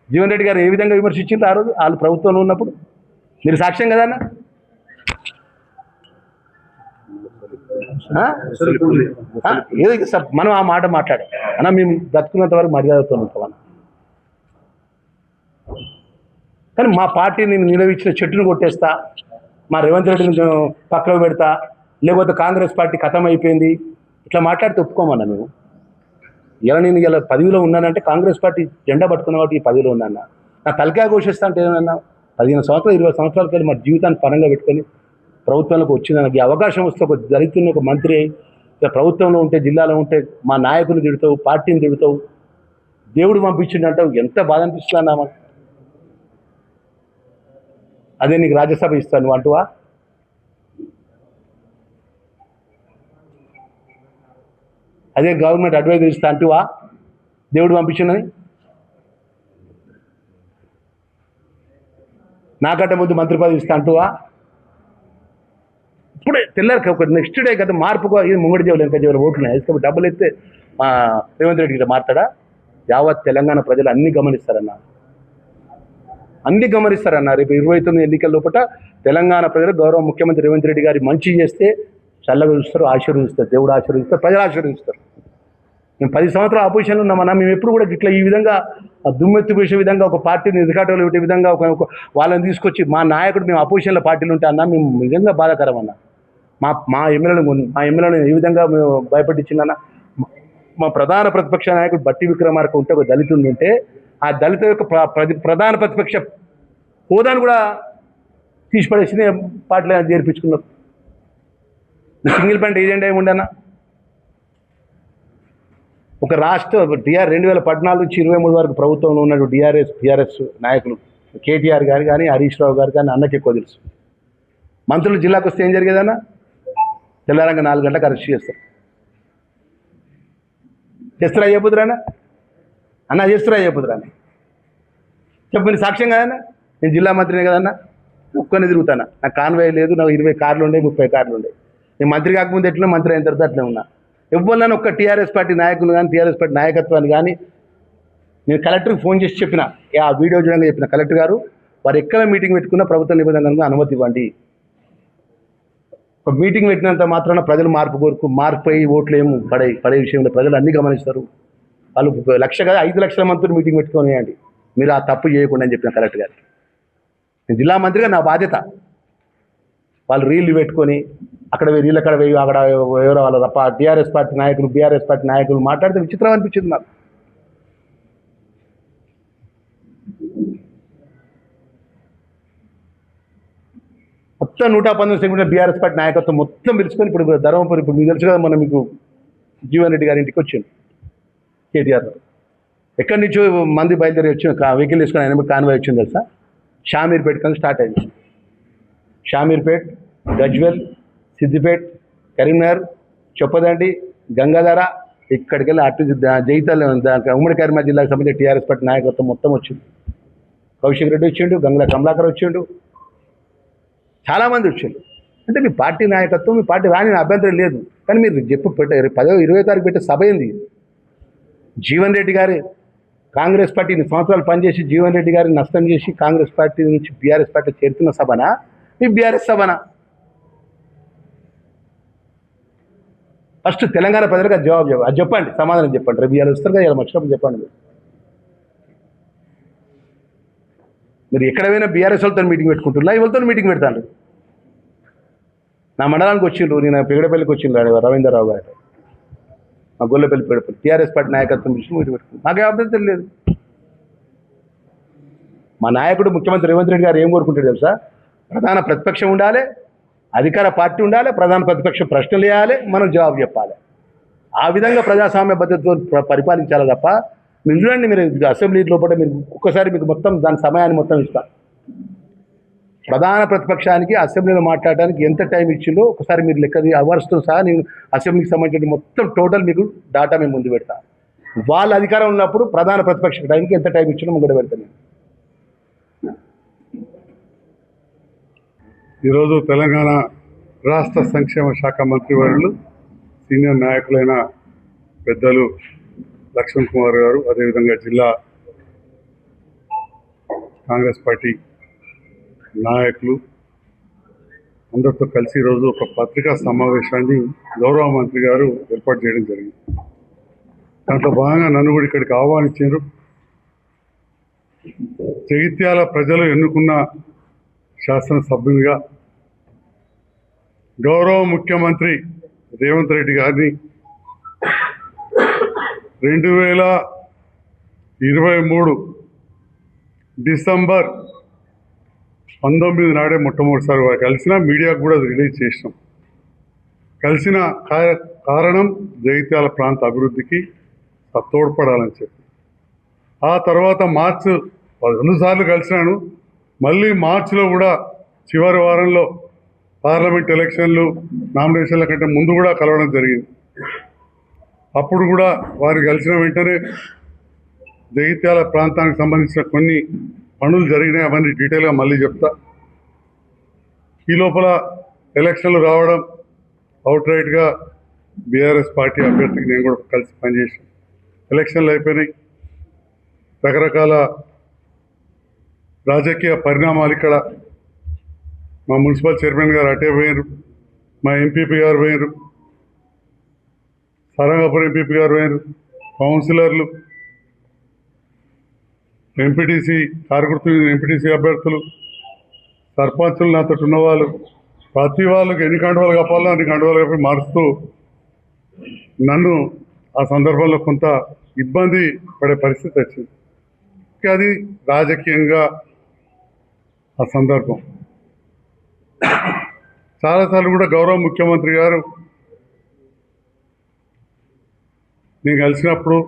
జీవన్ రెడ్డి గారు ఏ విధంగా విమర్శించింది ఆ రోజు వాళ్ళు ప్రభుత్వంలో ఉన్నప్పుడు? మీరు సాక్ష్యం కదా అన్న. ఏదో మనం ఆ మాట మాట్లాడాం అన్న, మేము బ్రతుకున్నంత వరకు మర్యాదతో ఉంటాం. కానీ మా పార్టీని నిలవించిన చెట్టును కొట్టేస్తా, మా రేవంత్ రెడ్డిని పక్కన పెడతా, లేకపోతే కాంగ్రెస్ పార్టీ ఖతం అయిపోయింది ఇట్లా మాట్లాడితే ఒప్పుకోమన్నా మేము. ఇలా నేను ఇలా పదవిలో ఉన్నానంటే కాంగ్రెస్ పార్టీ జెండా పట్టుకున్న వాటి ఈ పదవిలో ఉన్నాను. నా తలకాయ ఘోషిస్తా అంటే ఏమన్నా 15 సంవత్సరాలు 20 సంవత్సరాల కలిసి మా జీవితాన్ని పరంగా పెట్టుకొని ప్రభుత్వంలోకి వచ్చిన నాకు ఈ అవకాశం వస్తే ఒక దళితుని ఒక మంత్రి ప్రభుత్వంలో ఉంటే, జిల్లాలో ఉంటే మా నాయకులు తిడతావు, పార్టీని తిడతావు, దేవుడు పంపించిండంటావు, ఎంత బాధ అనిపిస్తున్నా మాకు. అదే నీకు రాజ్యసభ ఇస్తాను అంటువా? అదే గవర్నమెంట్ అడ్వైజర్ ఇస్తా అంటువా? దేవుడు పంపించినని. నాకంటే ముందు మంత్రి పదవి ఇస్తా అంటువా? ఇప్పుడే తెల్లారు ఒక నెక్స్ట్ డే కదా మార్పుకో, ఇది ముంగడి జేవులు ఇంకా జేవులు ఓట్లున్నాయి కాబట్టి డబ్బులు ఎత్తే రేవంత్ రెడ్డి గిట్ట మాట్లాడా? యావత్ తెలంగాణ ప్రజలు అన్నీ గమనిస్తారన్న, అన్నీ గమనిస్తారన్న. రేపు 29 ఎన్నికల లోపల తెలంగాణ ప్రజలు గౌరవ ముఖ్యమంత్రి రేవంత్ రెడ్డి గారి మంచి చేస్తే చల్లగా చూస్తారు, ఆశీర్వదిస్తారు, దేవుడు ఆశీర్వదిస్తారు, ప్రజలు ఆశీర్వదిస్తారు. మేము 10 సంవత్సరాలు ఆపోజిషన్లో ఉన్నామన్నా. మేము ఎప్పుడు కూడా ఇట్లా ఈ విధంగా దుమ్మెత్తిపోసే విధంగా ఒక పార్టీని ఎదుకాటంలో పెట్టే విధంగా వాళ్ళని తీసుకొచ్చి మా నాయకుడు మేము అపోజిషన్లో పార్టీలు ఉంటే అన్నా మేము నిజంగా బాధాకరం అన్న. మా ఎమ్మెల్యేలను ఈ విధంగా మేము భయపట్టించిందన్న. మా ప్రధాన ప్రతిపక్ష నాయకుడు బట్టి విక్రమార్క ఉంటే ఒక దళితుడు ఉంటే ఆ దళిత యొక్క ప్రధాన ప్రతిపక్ష హోదాను కూడా తీసిపడేసి పార్టీలో చేర్పించుకున్నారు. సింగిల్ పాయింట్ ఏజెండా ఏముండన్నా? ఒక రాష్ట్ర 2014 నుంచి 23 వరకు ప్రభుత్వంలో ఉన్న టీఆర్ఎస్ నాయకులు కేటీఆర్ గారు కానీ, హరీష్ రావు గారు కానీ అన్నకి ఎక్కువ తెలుసు. మంత్రులు జిల్లాకు వస్తే ఏం జరిగేదన్నా? తెల్లారంగా 4 గంటలకు అరెస్ట్ చేస్తారు. చేస్తురా అయిపోతురానా అన్న? చేస్తురా అయిపోతురాని చెప్పు. నీ సాక్ష్యం కదన్నా? నేను జిల్లా మంత్రిని కదన్నా, ఒక్కనే తిరుగుతానా. నాకు కాన్వాయ్ లేదు, నాకు 20 కార్లు ఉండే, 30 కార్లు ఉండే. నేను మంత్రి కాకముందు ఎట్లా, మంత్రి అయిన తర్వాత అట్లే ఉన్నా. ఎవరినైనా ఒక్క టీఆర్ఎస్ పార్టీ నాయకులు కానీ, టీఆర్ఎస్ పార్టీ నాయకత్వాన్ని కానీ నేను కలెక్టర్కి ఫోన్ చేసి చెప్పిన, ఆ వీడియో చూడంగా చెప్పిన, కలెక్టర్ గారు వారు ఎక్కడ మీటింగ్ పెట్టుకున్నా ప్రభుత్వ నిబంధనలకు అనుమతి ఇవ్వండి. ఒక మీటింగ్ పెట్టినంత మాత్రాన ప్రజలు మార్పు అయ్యి ఓట్లు ఏమి పడే విషయంలో ప్రజలు అన్నీ గమనిస్తారు. వాళ్ళు 1 లక్ష కదా 5 లక్షల మందితో మీటింగ్ పెట్టుకోనియండి, మీరు ఆ తప్పు చేయకుండా అని చెప్పిన కలెక్టర్ గారికి. నేను జిల్లా మంత్రిగా నా బాధ్యత. వాళ్ళు రీళ్లు పెట్టుకొని అక్కడ వీళ్ళు అక్కడ అక్కడ ఎవరో వాళ్ళ తప్ప టీఆర్ఎస్ పార్టీ నాయకులు, బీఆర్ఎస్ పార్టీ నాయకులు మాట్లాడితే విచిత్రం అనిపించింది నాకు. మొత్తం 119 సెగ్మెంట్ బీఆర్ఎస్ పార్టీ నాయకత్వం మొత్తం పిలుచుకొని ఇప్పుడు ధర్మపురి, ఇప్పుడు మీకు తెలుసు కదా, మనం మీకు జీవన్ రెడ్డి గారి ఇంటికి వచ్చింది కేటీఆర్. ఎక్కడి నుంచో మంది బయలుదేరి వచ్చిన వెహికల్ తీసుకొని ఆయన కాన్వాయ్ వచ్చింది తెలుసా? షామీర్పేట కానీ స్టార్ట్ అయింది. షామీర్పేట్, గజ్వెల్, సిద్దిపేట్, కరీంనగర్, చొప్పదండి, గంగాధర, ఇక్కడికి వెళ్ళి అటు జైతల్ ఉమ్మడి కరీంనగర్ జిల్లాకు సంబంధించిన టీఆర్ఎస్ పార్టీ నాయకత్వం మొత్తం వచ్చింది. కౌశిక్ రెడ్డి వచ్చిండు, గంగుల కమలాకర్ వచ్చిండు, చాలామంది వచ్చిండు. అంటే మీ పార్టీ నాయకత్వం, మీ పార్టీ రాని అభ్యంతరం లేదు. కానీ మీరు చెప్పు 10వ 20వ తారీఖు పెట్టే సభ ఏంది? జీవన్ రెడ్డి గారి కాంగ్రెస్ పార్టీ సంవత్సరాలు పనిచేసి జీవన్ రెడ్డి గారిని నష్టం చేసి కాంగ్రెస్ పార్టీ నుంచి బీఆర్ఎస్ పార్టీ చేరుతున్న సభనా మీ బీఆర్ఎస్ సభనా? ఫస్ట్ తెలంగాణ ప్రజలకు అది జవాబు అది చెప్పండి, సమాధానం చెప్పండి. రేపు ఇవాళ వస్తారు కదా, ఇలా వచ్చినప్పుడు చెప్పండి. మీరు ఎక్కడ పోయినా బీఆర్ఎస్ వాళ్ళతో మీటింగ్ పెట్టుకుంటున్నా, ఇవాళతో మీటింగ్ పెడతాను. నా మండలానికి వచ్చిండ్రు, నేను పెగడపల్లికి వచ్చిండ్రు రవీంద్రరావు గారు, మా గొల్లపల్లి పెగడపల్లి టీఆర్ఎస్ పార్టీ నాయకత్వం విషయం మీటింగ్ పెట్టుకుంటాను. నాకే అభ్యంతరం లేదు. మా నాయకుడు ముఖ్యమంత్రి రేవంత్ రెడ్డి గారు ఏం కోరుకుంటాడు తెలుసా? ప్రధాన ప్రతిపక్షం ఉండాలి, అధికార పార్టీ ఉండాలి, ప్రధాన ప్రతిపక్షం ప్రశ్నలు వేయాలి, మనం జవాబు చెప్పాలి. ఆ విధంగా ప్రజాస్వామ్య పద్ధతితో పరిపాలించాలి తప్ప మీరు చూడండి, మీరు అసెంబ్లీ లోపల మీరు ఒక్కసారి మీకు మొత్తం దాని సమయాన్ని మొత్తం ఇస్తాను. ప్రధాన ప్రతిపక్షానికి అసెంబ్లీలో మాట్లాడడానికి ఎంత టైం ఇచ్చిందో ఒకసారి మీరు లెక్క అవర్స్తో సహా నేను అసెంబ్లీకి సంబంధించిన మొత్తం టోటల్ మీకు డాటా మేము ముందు పెడతాను. వాళ్ళ అధికారం ఉన్నప్పుడు ప్రధాన ప్రతిపక్ష టైంకి ఎంత టైం ఇచ్చిందో ముందు పెడతాను. ఈరోజు తెలంగాణ రాష్ట్ర సంక్షేమ శాఖ మంత్రివర్యులు సీనియర్ నాయకులైన పెద్దలు లక్ష్మణ్ కుమార్ గారు, అదేవిధంగా జిల్లా కాంగ్రెస్ పార్టీ నాయకులు, అందరితో కలిసి ఈరోజు ఒక పత్రికా సమావేశాన్ని గౌరవ మంత్రి గారు ఏర్పాటు చేయడం జరిగింది. దాంట్లో భాగంగా నన్ను కూడా ఇక్కడికి ఆహ్వానించారు. జగిత్యాల ప్రజలు ఎన్నుకున్న శాసనసభ్యునిగా గౌరవ ముఖ్యమంత్రి రేవంత్ రెడ్డి గారిని 2023 డిసెంబర్ 19 నాడే మొట్టమొదటిసారి వారు కలిసిన మీడియాకు కూడా అది రిలీజ్ చేసినాం. కలిసిన కారణం జగిత్యాల ప్రాంత అభివృద్ధికి తోడ్పడాలని చెప్పి. ఆ తర్వాత మార్చి 2 సార్లు కలిసినాను. మళ్ళీ మార్చిలో కూడా చివరి వారంలో పార్లమెంట్ ఎలక్షన్లు నామినేషన్ల కంటే ముందు కూడా కలవడం జరిగింది. అప్పుడు కూడా వారు కలిసిన వెంటనే జగిత్యాల ప్రాంతానికి సంబంధించిన కొన్ని పనులు జరిగినాయి. అవన్నీ డీటెయిల్గా మళ్ళీ చెప్తా. ఈ లోపల ఎలక్షన్లు రావడం, అవుట్ రైట్గా బీఆర్ఎస్ పార్టీ అభ్యర్థికి నేను కూడా కలిసి పనిచేసాను. ఎలక్షన్లు అయిపోయినాయి. రకరకాల రాజకీయ పరిణామాలు ఇక్కడ. మా మున్సిపల్ చైర్మన్ గారు అటే పోయారు, మా ఎంపీపీ గారు పోయారు, సారంగపురం ఎంపీపీ గారు పోయారు, కౌన్సిలర్లు, ఎంపీటీసీ కార్యకర్తలు, ఎంపీటీసీ అభ్యర్థులు, సర్పంచులు, నాతో ఉన్నవాళ్ళు, ప్రతి వాళ్ళకి ఎన్ని కండువాలు కప్పాలో అన్ని కండువాలు కప్పి మారుస్తూ నన్ను ఆ సందర్భంలో కొంత ఇబ్బంది పడే పరిస్థితి వచ్చింది. అది రాజకీయంగా ఆ సందర్భం. చాలాసార్లు కూడా గౌరవ ముఖ్యమంత్రి గారు నేను కలిసినప్పుడు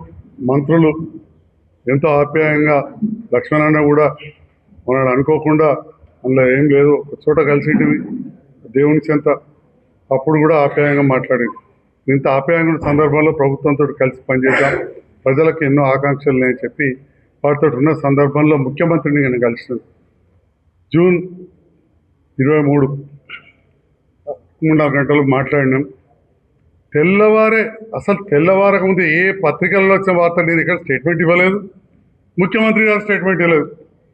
మంత్రులు ఎంతో ఆప్యాయంగా, లక్ష్మణన్న కూడా మనల్ని అనుకోకుండా అందులో ఏం లేదు ఒక చోట కలిసేటివి దేవుని చెంత, అప్పుడు కూడా ఆప్యాయంగా మాట్లాడేది. ఇంత ఆప్యాయంగా ఉన్న సందర్భంలో ప్రభుత్వంతో కలిసి పనిచేద్దాం, ప్రజలకు ఎన్నో ఆకాంక్షలు ఉన్నాయని చెప్పి వారితో ఉన్న సందర్భంలో ముఖ్యమంత్రిని నేను కలిసినాను. జూన్ 23 3-4 గంటలు మాట్లాడినాం. తెల్లవారే, అసలు తెల్లవారక ముందు ఏ పత్రికల్లో వచ్చిన వార్త నేను ఇక్కడ స్టేట్మెంట్ ఇవ్వలేదు, ముఖ్యమంత్రి గారు స్టేట్మెంట్ ఇవ్వలేదు.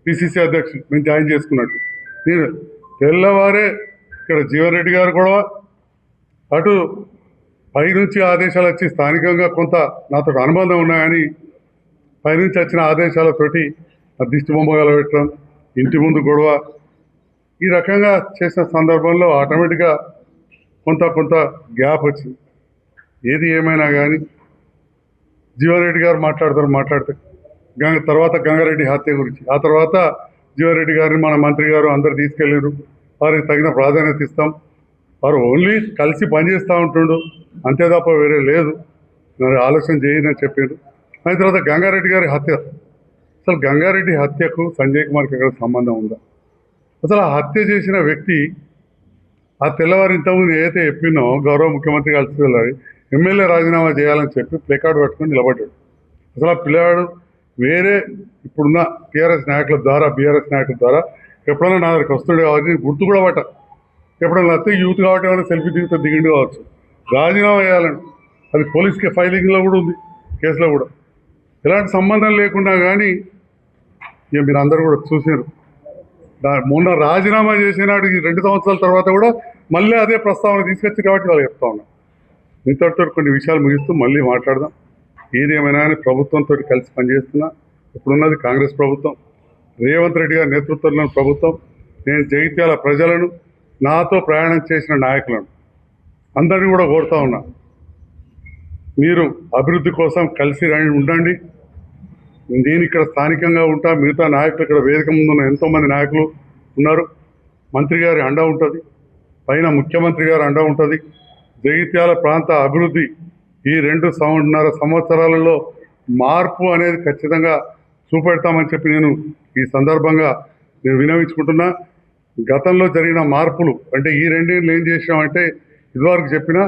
పిసిసి అధ్యక్షుడు నేను జాయిన్ చేసుకున్నట్టు నేను తెల్లవారే ఇక్కడ జీవన్ రెడ్డి గారు కూడా అటు పైనుంచి ఆదేశాలు వచ్చి స్థానికంగా కొంత నాతో అనుబంధం ఉన్నాయని పైనుంచి వచ్చిన ఆదేశాలతోటి దిష్టి బొమ్మ పెట్టడం, ఇంటి ముందు గొడవ, ఈ రకంగా చేసిన సందర్భంలో ఆటోమేటిక్గా కొంత గ్యాప్ వచ్చింది. ఏది ఏమైనా కానీ జీవన్ రెడ్డి గారు మాట్లాడితే తర్వాత గంగారెడ్డి హత్య గురించి, ఆ తర్వాత జీవన్ రెడ్డి గారిని మన మంత్రి గారు అందరు తీసుకెళ్ళారు. వారికి తగిన ప్రాధాన్యత ఇస్తాం, వారు ఓన్లీ కలిసి పనిచేస్తూ ఉంటుండు, అంతే తప్ప వేరే లేదు, మరి ఆలోచన చేయని చెప్పారు. దాని తర్వాత గంగారెడ్డి గారి హత్య, అసలు గంగారెడ్డి హత్యకు సంజయ్ కుమార్కి ఎక్కడ సంబంధం ఉందా? అసలు ఆ హత్య చేసిన వ్యక్తి ఆ తెల్లవారు ఇంతకుముందు ఏదైతే చెప్పినో గౌరవ ముఖ్యమంత్రి కలిసి వెళ్ళాలి, ఎమ్మెల్యే రాజీనామా చేయాలని చెప్పి ప్లేకార్డు పట్టుకొని నిలబడ్డాడు. అసలు ఆ పిల్లవాడు వేరే ఇప్పుడున్న టీఆర్ఎస్ నాయకుల ద్వారా, బీఆర్ఎస్ నాయకుల ద్వారా ఎప్పుడైనా నా దగ్గరికి వస్తుండే కాబట్టి గుర్తు కూడా పట్ట, ఎప్పుడైనా వస్తే యూత్ కాబట్టి ఏమైనా సెల్ఫీ దిగితే దిగిండి కావచ్చు, రాజీనామా చేయాలని అది పోలీస్కి ఫైలింగ్లో కూడా ఉంది, కేసులో కూడా. ఎలాంటి సంబంధం లేకుండా కానీ ఇక మీరు అందరూ కూడా చూసారు. మొన్న రాజీనామా చేసినాడు 2 సంవత్సరాల తర్వాత కూడా మళ్ళీ అదే ప్రస్తావన తీసుకొచ్చి కాబట్టి వాళ్ళు చెప్తా ఉన్నాం. ఇంతటితో కొన్ని విషయాలు ముగిస్తూ మళ్ళీ మాట్లాడదాం. ఏది ఏమైనా కానీ ప్రభుత్వంతో కలిసి పనిచేస్తున్నా. ఇప్పుడున్నది కాంగ్రెస్ ప్రభుత్వం, రేవంత్ రెడ్డి గారి నేతృత్వంలోని ప్రభుత్వం. నేను జగిత్యాల ప్రజలను, నాతో ప్రయాణం చేసిన నాయకులను అందరినీ కూడా కోరుతా ఉన్నా, మీరు అభివృద్ధి కోసం కలిసి ఉండండి. నేను ఇక్కడ స్థానికంగా ఉంటా, మిగతా నాయకులు ఇక్కడ వేదిక ముందున్న ఎంతోమంది నాయకులు ఉన్నారు. మంత్రి గారి అండ ఉంటుంది, పైన ముఖ్యమంత్రి గారి అండ ఉంటుంది. జగిత్యాల ప్రాంత అభివృద్ధి ఈ 2.5 సంవత్సరాలలో మార్పు అనేది ఖచ్చితంగా చూపెడతామని చెప్పి నేను ఈ సందర్భంగా వినవించుకుంటున్నా. గతంలో జరిగిన మార్పులు అంటే ఈ 2 ఏళ్ళు ఏం చేసామంటే ఇదివరకు చెప్పినా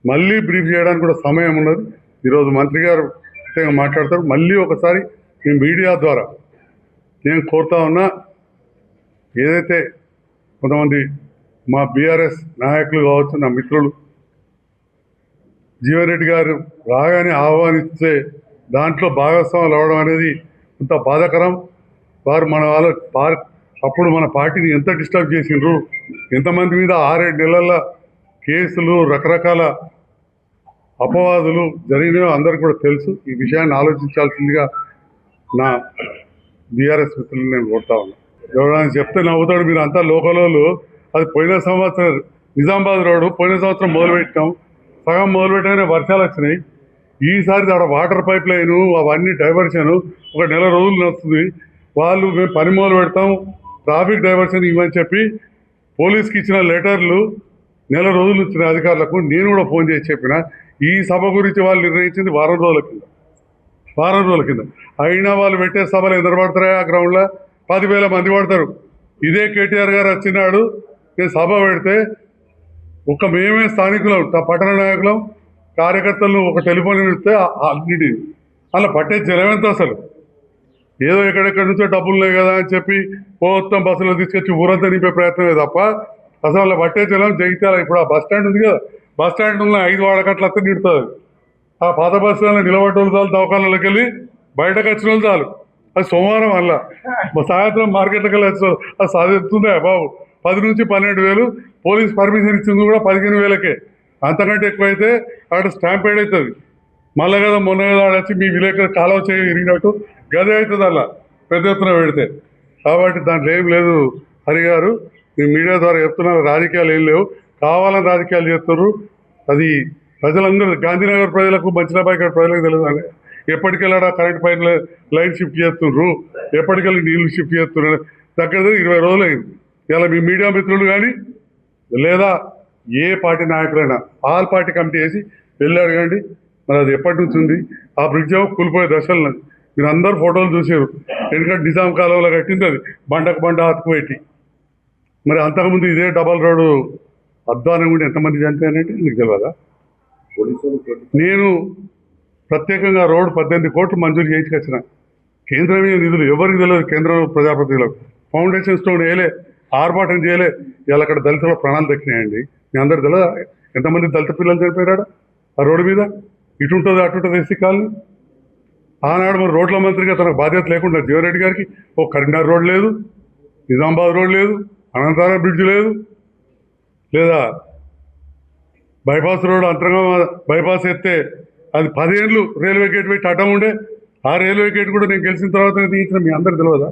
మళ్ళీ బ్రీఫ్ చేయడానికి కూడా సమయం ఉన్నది. ఈరోజు మంత్రి గారు మాట్లాడతారు. మళ్ళీ ఒకసారి ఈ మీడియా ద్వారా నేను కోరుతా ఉన్నా, ఏదైతే కొంతమంది మా బీఆర్ఎస్ నాయకులు కావచ్చు, నా మిత్రులు జీవన్ రెడ్డి గారు రాగానే ఆహ్వానిస్తే దాంట్లో భాగస్వాములు అవడం అనేది కొంత బాధాకరం. వారు మన వాళ్ళ అప్పుడు మన పార్టీని ఎంత డిస్టర్బ్ చేసిండ్రు, ఎంతమంది మీద 6-7 నెలల కేసులు, రకరకాల అపవాదులు జరిగినాయో అందరికీ కూడా తెలుసు. ఈ విషయాన్ని ఆలోచించాల్సిందిగా నా బీఆర్ఎస్ మిత్రులను నేను కోరుతా ఉన్నా. ఎవరైనా చెప్తే నవ్వుతాడు, మీరు అంతా లోకలోళ్ళు. అది పోయిన సంవత్సరం నిజామాబాద్ రోడ్డు పోయిన సంవత్సరం మొదలుపెట్టాం, సగం మొదలుపెట్టగానే వర్షాలు వచ్చినాయి. ఈసారి అక్కడ వాటర్ పైప్ లైన్ అవన్నీ డైవర్షన్ ఒక నెల రోజులు వస్తుంది. వాళ్ళు మేము పని మొదలు పెడతాం, ట్రాఫిక్ డైవర్షన్ ఇవ్వని చెప్పి పోలీస్కి ఇచ్చిన లెటర్లు నెల రోజులు ఇచ్చిన అధికారులకు నేను కూడా ఫోన్ చేసి చెప్పిన. ఈ సభ గురించి వాళ్ళు నిర్ణయించింది వారం రోజుల కింద. అయినా వాళ్ళు పెట్టే సభలు ఎంత పడతారా? ఆ గ్రౌండ్లో 10,000 మంది పడతారు. ఇదే కేటీఆర్ గారు వచ్చినాడు, నేను సభ పెడితే మేమే స్థానికులం, పట్టణ నాయకులం, కార్యకర్తలను ఒక టెలిఫోన్ ఇస్తే అన్నిటి అలా పట్టే జలం ఎంత అసలు? ఏదో ఎక్కడెక్కడి నుంచో డబ్బులు ఉన్నాయి కదా అని చెప్పి మొత్తం బస్సులో తీసుకొచ్చి ఊరంతా నింపే ప్రయత్నమే తప్ప అసలు అలా పట్టే జలం జగిత్యాల. ఇప్పుడు ఆ బస్ స్టాండ్ ఉంది కదా, బస్ స్టాండ్ ఉన్న 5 వాడకట్లు వస్తే నిడుతుంది. ఆ పాత బస్సులలో నిలబడ్డోళ్ళు చాలు, దవాఖానలోకి వెళ్ళి బయటకు వచ్చిన వాళ్ళు చాలు. అది సోమవారం వల్ల సాయంత్రం మార్కెట్కి వెళ్ళి వచ్చి అది సాధిస్తుందా బాబు? 10 నుంచి 12,000 పోలీస్ పర్మిషన్ ఇచ్చింది కూడా 15,000కే. అంతకంటే ఎక్కువైతే అక్కడ స్టాంపేడ్ అవుతుంది. మళ్ళీ కదా మొన్న కదా వచ్చి మీ విలేకరు కాలువ చేయి ఇరిగినట్టు గదే అవుతుంది అలా పెద్ద ఎత్తున పెడితే. కాబట్టి దాంట్లో ఏం లేదు. హరి గారు, మీ మీడియా ద్వారా చెప్తున్నారు, రాజకీయాలు ఏం లేవు, కావాలని రాజకీయాలు చేస్తున్నారు. అది ప్రజలందరూ, గాంధీనగర్ ప్రజలకు, మంచిరాబాయి ప్రజలకు తెలియదు. ఎప్పటికెళ్ళా కరెంట్ పైన లైన్ షిఫ్ట్ చేస్తున్నారు, ఎప్పటికెళ్ళి నీళ్లు షిఫ్ట్ చేస్తున్నారు. దగ్గర 20 రోజులు అయింది. ఇలా మీ మీడియా మిత్రులు కానీ లేదా ఏ పార్టీ నాయకులైనా ఆల్ పార్టీ కమిటీ వేసి వెళ్ళి అడగండి. మరి అది ఎప్పటి నుంచి ఉంది? ఆ బ్రిడ్జ్ కూలిపోయే దశలు మీరు అందరూ ఫోటోలు చూసారు. ఎందుకంటే నిజాం కాలంలో కట్టింది అది, బండకు బండ అతుకు పెట్టి. మరి అంతకుముందు ఇదే డబల్ రోడ్డు అధ్వానం కూడా ఎంతమంది చనిపోయారంటే మీకు తెలియదా? నేను ప్రత్యేకంగా రోడ్డు 18 కోట్లు మంజూరు చేయించుకొచ్చిన. కేంద్రమే నిధులు ఎవరికి తెలియదు, కేంద్రం ప్రజాప్రతినిధులకు. ఫౌండేషన్ స్టోన్ వేయలే, ఆర్భాటం చేయలే. ఇలా అక్కడ దళితుల ప్రాణాలు దక్కినాయండి. మీ అందరు తెలియదా ఎంతమంది దళిత పిల్లలు చనిపోయాడు ఆ రోడ్డు మీద? ఇటుంటుంది అటుంటుంది ఎస్సీ కాలనీ. ఆనాడు మరి రోడ్ల మంత్రిగా తనకు బాధ్యత లేకుండా జీవన్ రెడ్డి గారికి ఒక కరీంనగర్ రోడ్ లేదు, నిజామాబాద్ రోడ్ లేదు, అనంతపురం బ్రిడ్జ్ లేదు, లేదా బైపాస్ రోడ్ అంతరంగా బైపాస్ ఎత్తే అది 10 ఏళ్ళు రైల్వే గేట్ పెట్టి అడ్డం ఉండే. ఆ రైల్వే గేట్ కూడా నేను గెలిచిన తర్వాతనే తీయించిన. మీ అందరు తెలియదా?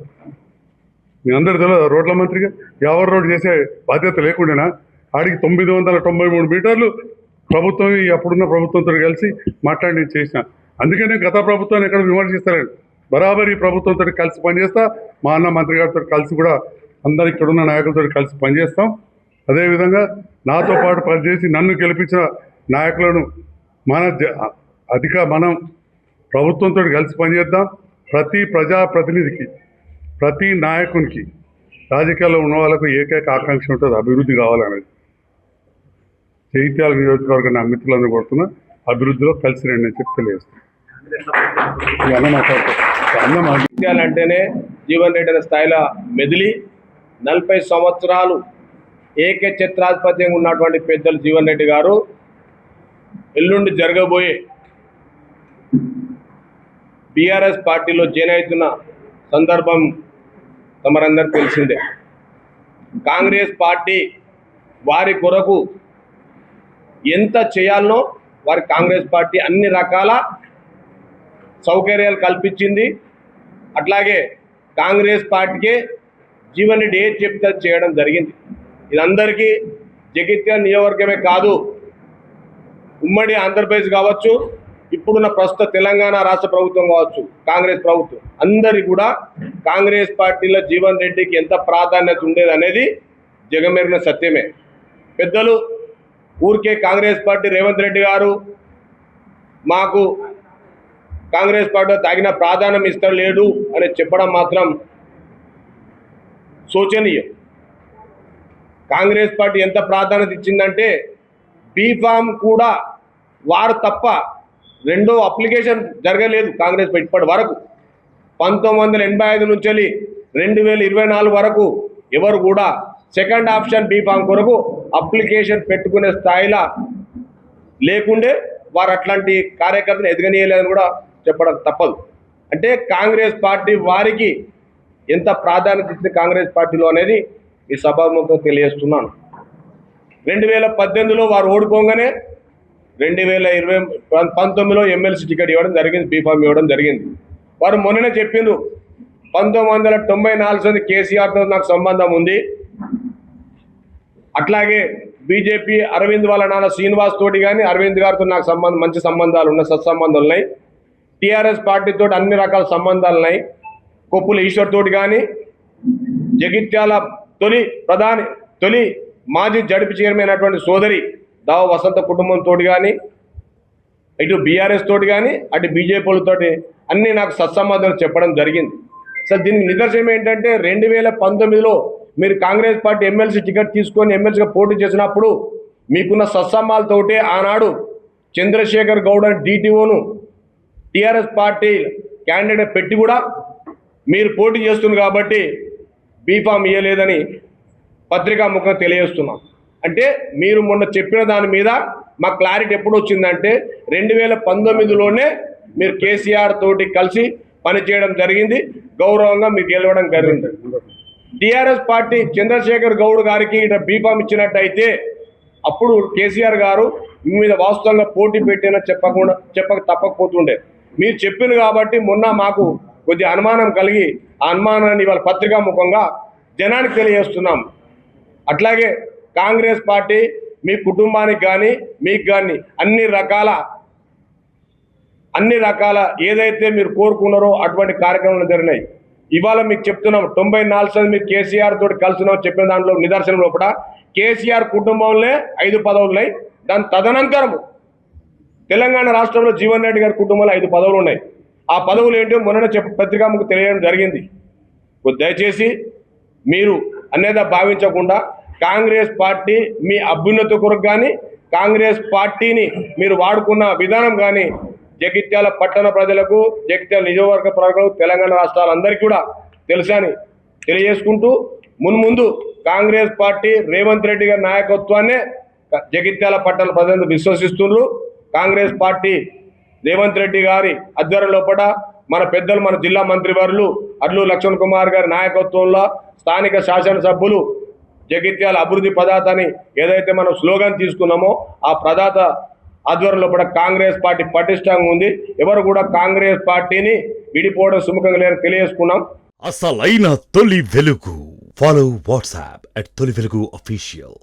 రోడ్ల మంత్రిగా ఎవరు రోడ్ చేసే బాధ్యత లేకుండానా? ఆడికి 993 మీటర్లు ప్రభుత్వం అప్పుడున్న ప్రభుత్వంతో కలిసి మాట్లాడి నేను చేసిన. అందుకే నేను గత ప్రభుత్వాన్ని ఎక్కడ విమర్శిస్తాను. బరాబర్ ఈ ప్రభుత్వంతో కలిసి పనిచేస్తా. మా అన్న మంత్రి గారితో కలిసి కూడా అందరు ఇక్కడున్న నాయకులతో కలిసి పనిచేస్తాం. అదేవిధంగా నాతో పాటు పనిచేసి నన్ను గెలిపించిన నాయకులను మనం ప్రభుత్వంతో కలిసి పనిచేద్దాం. ప్రతి ప్రజాప్రతినిధికి, ప్రతి నాయకునికి, రాజకీయాల్లో ఉన్న వాళ్ళకు ఏకైక ఆకాంక్ష ఉంటుంది, అభివృద్ధి కావాలనేది. జగిత్యాల నియోజకవర్గం నా మిత్రులందరూ కోరుతున్నా, అభివృద్ధిలో కలిసి రండి అని చెప్పి తెలియజేస్తాను. అంటేనే జీవన్ రెడ్డి అనే స్థాయిలో మెదిలి 40 సంవత్సరాలు ఏకఛత్రాధిపత్యంగా ఉన్నటువంటి పెద్దలు జీవన్ రెడ్డి గారు ఎల్లుండి జరగబోయే బీఆర్ఎస్ పార్టీలో జాయిన్ అవుతున్న సందర్భం తమరందరూ తెలిసిందే. కాంగ్రెస్ పార్టీ వారి కొరకు ఎంత చేయాలనో వారి కాంగ్రెస్ పార్టీ అన్ని రకాల సౌకర్యాలు కల్పించింది. అట్లాగే కాంగ్రెస్ పార్టీకే జీవన్ రెడ్డి ఏది చెప్తే చేయడం జరిగింది. ఇదందరికీ జగిత్యాల నియోజకవర్గమే కాదు, ఉమ్మడి ఆంధ్రప్రదేశ్ కావచ్చు, ఇప్పుడున్న ప్రస్తుత తెలంగాణ రాష్ట్ర ప్రభుత్వం కావచ్చు, కాంగ్రెస్ ప్రభుత్వం అందరికీ కూడా కాంగ్రెస్ పార్టీలో జీవన్ రెడ్డికి ఎంత ప్రాధాన్యత ఉండేది అనేది జగమెరిగిన సత్యమే. పెద్దలు ఊరికే కాంగ్రెస్ పార్టీ రేవంత్ రెడ్డి గారు మాకు కాంగ్రెస్ పార్టీలో తగిన ప్రాధాన్యం ఇస్తలేడు అని చెప్పడం మాత్రం శోచనీయం. కాంగ్రెస్ పార్టీ ఎంత ప్రాధాన్యత ఇచ్చిందంటే బీఫామ్ కూడా వారు తప్ప రెండో అప్లికేషన్ జరగలేదు కాంగ్రెస్ ఇప్పటి వరకు. 1985 నుంచి 2024 వరకు ఎవరు కూడా సెకండ్ ఆప్షన్ బీఫామ్ కొరకు అప్లికేషన్ పెట్టుకునే స్థాయిలో లేకుండే వారు అట్లాంటి కార్యకర్తను ఎదగనీయలేదని కూడా చెప్పడం తప్పదు. అంటే కాంగ్రెస్ పార్టీ వారికి ఎంత ప్రాధాన్యత ఇచ్చింది కాంగ్రెస్ పార్టీలో అనేది ఈ సభాముఖంగా తెలియజేస్తున్నాను. 2018లో వారు ఓడిపోగానే 2019లో ఎమ్మెల్సీ టికెట్ ఇవ్వడం జరిగింది, బీఫామ్ ఇవ్వడం జరిగింది. వారు మొన్ననే చెప్పిండ్రు 1994 కేసీఆర్తో నాకు సంబంధం ఉంది, అట్లాగే బీజేపీ అరవింద్ వాళ్ళ నాన్న శ్రీనివాస్ తోటి కానీ అరవింద్ గారితో నాకు మంచి సంబంధాలు ఉన్నాయి, సత్సంబంధాలు ఉన్నాయి. టీఆర్ఎస్ పార్టీతో అన్ని రకాల సంబంధాలు ఉన్నాయి. కొప్పుల ఈశ్వర్ తోటి కానీ, జగిత్యాల తొలి మాజీ జడిపి చైర్మన్ అయినటువంటి సోదరి దావ వసంత కుటుంబంతో కానీ, ఇటు బీఆర్ఎస్ తోటి కానీ అటు బీజేపీలతోటి అన్నీ నాకు సత్సంబంధాలు చెప్పడం జరిగింది. అసలు దీనికి నిదర్శనం ఏంటంటే 2019లో మీరు కాంగ్రెస్ పార్టీ ఎమ్మెల్సీ టికెట్ తీసుకొని ఎమ్మెల్సీగా పోటీ చేసినప్పుడు మీకున్న సత్సంబాలతోటే ఆనాడు చంద్రశేఖర్ గౌడ్ అని DTOను టీఆర్ఎస్ పార్టీ క్యాండిడేట్ పెట్టి కూడా మీరు పోటీ చేస్తున్నారు కాబట్టి బీఫామ్ ఇవ్వలేదని పత్రికా ముఖంగా తెలియజేస్తున్నాం. అంటే మీరు మొన్న చెప్పిన దాని మీద మా క్లారిటీ ఎప్పుడు వచ్చిందంటే 2019లోనే మీరు కేసీఆర్ తోటి కలిసి పనిచేయడం జరిగింది, గౌరవంగా మీరు గెలవడం జరిగింది. టీఆర్ఎస్ పార్టీ చంద్రశేఖర్ గౌడ్ గారికి ఇట్లా బీఫామ్ ఇచ్చినట్టయితే అప్పుడు కేసీఆర్ గారు మీ మీద వాస్తవంగా పోటీ పెట్టినా చెప్పక తప్పకపోతుండే. మీరు చెప్పింది కాబట్టి మొన్న మాకు కొద్ది అనుమానం కలిగి ఆ అనుమానాన్ని ఇవాళ పత్రికా ముఖంగా జనానికి తెలియజేస్తున్నాం. అట్లాగే కాంగ్రెస్ పార్టీ మీ కుటుంబానికి కానీ మీకు కానీ అన్ని రకాల ఏదైతే మీరు కోరుకున్నారో అటువంటి కార్యక్రమాలు జరిగినాయి. ఇవాళ మీకు చెప్తున్నాం 94 మీరు కేసీఆర్ తోటి కలిసినాం చెప్పిన దాంట్లో నిదర్శనం లోపల కేసీఆర్ కుటుంబంలో 5 పదవులు ఉన్నాయి. దాని తదనంతరము తెలంగాణ రాష్ట్రంలో జీవన్ రెడ్డి గారి కుటుంబంలో 5 పదవులు ఉన్నాయి. ఆ పదవులు ఏంటో మొన్న పత్రికాముకు తెలియడం జరిగింది. దయచేసి మీరు అనేది భావించకుండా కాంగ్రెస్ పార్టీ మీ అభ్యున్నతి కొరకు కానీ కాంగ్రెస్ పార్టీని మీరు వాడుకున్న విధానం కానీ జగిత్యాల పట్టణ ప్రజలకు, జగిత్యాల నియోజకవర్గ ప్రజలకు, తెలంగాణ రాష్ట్రాలందరికీ కూడా తెలుసని తెలియజేసుకుంటూ మున్ముందు కాంగ్రెస్ పార్టీ రేవంత్ రెడ్డి గారి నాయకత్వాన్నే జగిత్యాల పట్టణ ప్రజలు విశ్వసిస్తున్నారు. కాంగ్రెస్ పార్టీ రేవంత్ రెడ్డి గారి ఆధ్వర్యం లోపల మన పెద్దలు, మన జిల్లా మంత్రివర్యులు అడ్లూరి లక్ష్మణ్ కుమార్ గారి నాయకత్వంలో స్థానిక శాసనసభ్యులు జగిత్యాల అభివృద్ధి ప్రదాత అని ఏదైతే మనం స్లోగన్ తీసుకున్నామో ఆ ప్రదాత ఆధ్వర్యంలో కూడా కాంగ్రెస్ పార్టీ పటిష్టంగా ఉంది. ఎవరు కూడా కాంగ్రెస్ పార్టీని విడిపోవడం సుముఖంగా లేదని తెలియజేసుకున్నాం. అసలైన తొలి వెలుగు. ఫాలో వాట్సాప్ @తొలి వెలుగు official.